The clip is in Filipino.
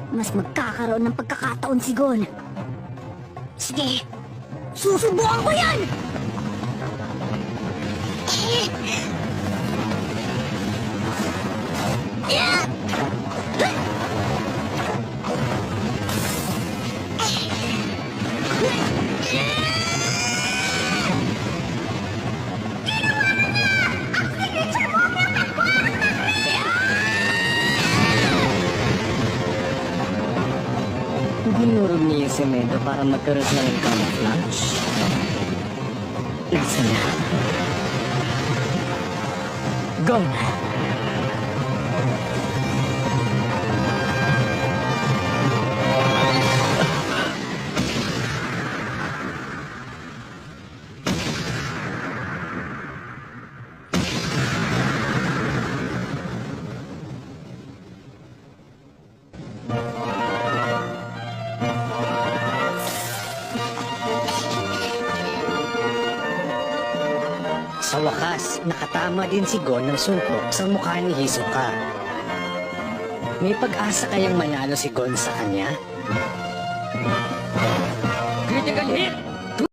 Mas magkakaroon ng pagkakataon si Gon. Sige, susubukan ko yan! Dinurog niya yung semento para magkaroon siya ng camouflage. Nasaan na? Gon! Sa wakas, nakatama din si Gon ng suntok sa mukha ni Hisoka. May pag-asa kayang manalo si Gon sa kanya? Critical hit!